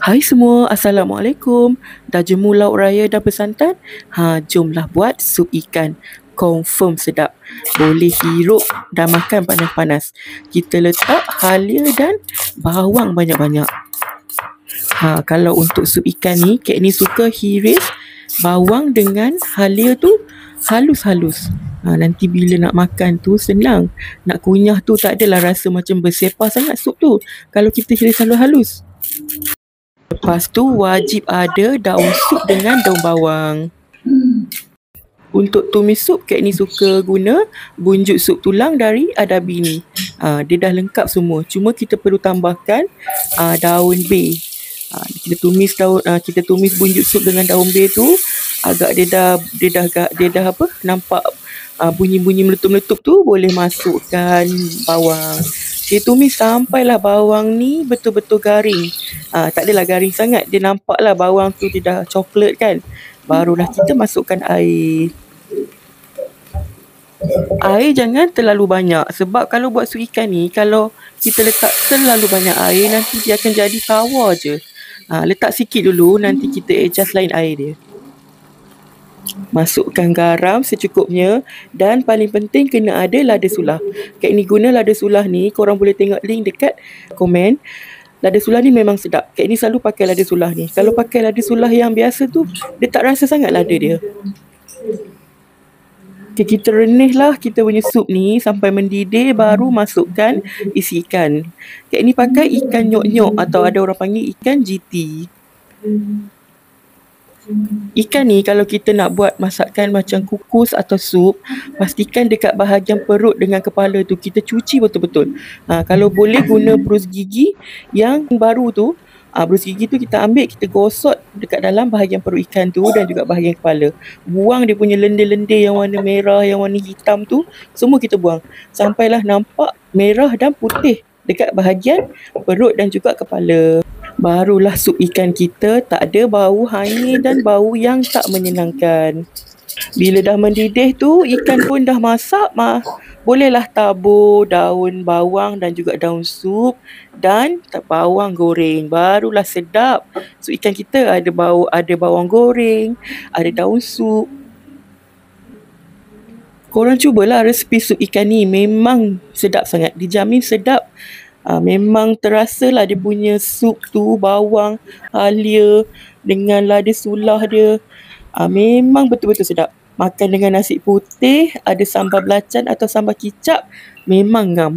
Hai semua, Assalamualaikum. Dah jemu lauk raya dan bersantan? Jomlah buat sup ikan. Confirm sedap. Boleh hirup dan makan panas-panas. Kita letak halia dan bawang banyak-banyak. Kalau untuk sup ikan ni, Kak ni suka hiris bawang dengan halia tu halus-halus. Nanti bila nak makan tu senang. Nak kunyah tu tak adalah rasa macam bersepah sangat sup tu kalau kita hiris halus-halus. Lepas tu wajib ada daun sup dengan daun bawang. Untuk tumis sup, Kak ni suka guna bunjuk sup tulang dari Adabi ni. Dia dah lengkap semua. Cuma kita perlu tambahkan daun bay. Kita tumis bunjuk sup dengan daun bay tu. Agak dia dah nampak bunyi-bunyi meletup-meletup tu, boleh masukkan bawang. Kita tumis sampailah bawang ni betul-betul garing. Tak adalah garing sangat. Dia nampaklah bawang tu dia dah coklat kan. Barulah kita masukkan air. Air jangan terlalu banyak. Sebab kalau buat sup ikan ni, kalau kita letak terlalu banyak air, nanti dia akan jadi tawar je. Letak sikit dulu, nanti kita adjust lain air dia. Masukkan garam secukupnya. Dan paling penting kena ada lada sulah. Kak ni guna lada sulah ni, korang boleh tengok link dekat komen. Lada sulah ni memang sedap. Kak ni selalu pakai lada sulah ni. Kalau pakai lada sulah yang biasa tu, dia tak rasa sangat lada dia. Okay, kita renihlah kita punya sup ni sampai mendidih, baru masukkan isi ikan. Kak ni pakai ikan nyok-nyok atau ada orang panggil ikan GT. Ikan ni kalau kita nak buat masakan macam kukus atau sup, pastikan dekat bahagian perut dengan kepala tu kita cuci betul-betul. Kalau boleh guna berus gigi yang baru tu. Berus gigi tu kita ambil, kita gosok dekat dalam bahagian perut ikan tu dan juga bahagian kepala. Buang dia punya lendir-lendir yang warna merah, yang warna hitam tu, semua kita buang. Sampailah nampak merah dan putih dekat bahagian perut dan juga kepala. Barulah sup ikan kita tak ada bau hanyir dan bau yang tak menyenangkan. Bila dah mendidih tu, ikan pun dah masak, bolehlah tabur daun bawang dan juga daun sup dan bawang goreng. Barulah sedap. Sup ikan kita ada bawang goreng, ada daun sup. Korang cubalah resepi sup ikan ni, memang sedap sangat. Dijamin sedap. Memang terasalah dia punya sup tu, bawang, halia dengan lada sulah dia. Memang betul-betul sedap. Makan dengan nasi putih, ada sambal belacan atau sambal kicap, memang ngam.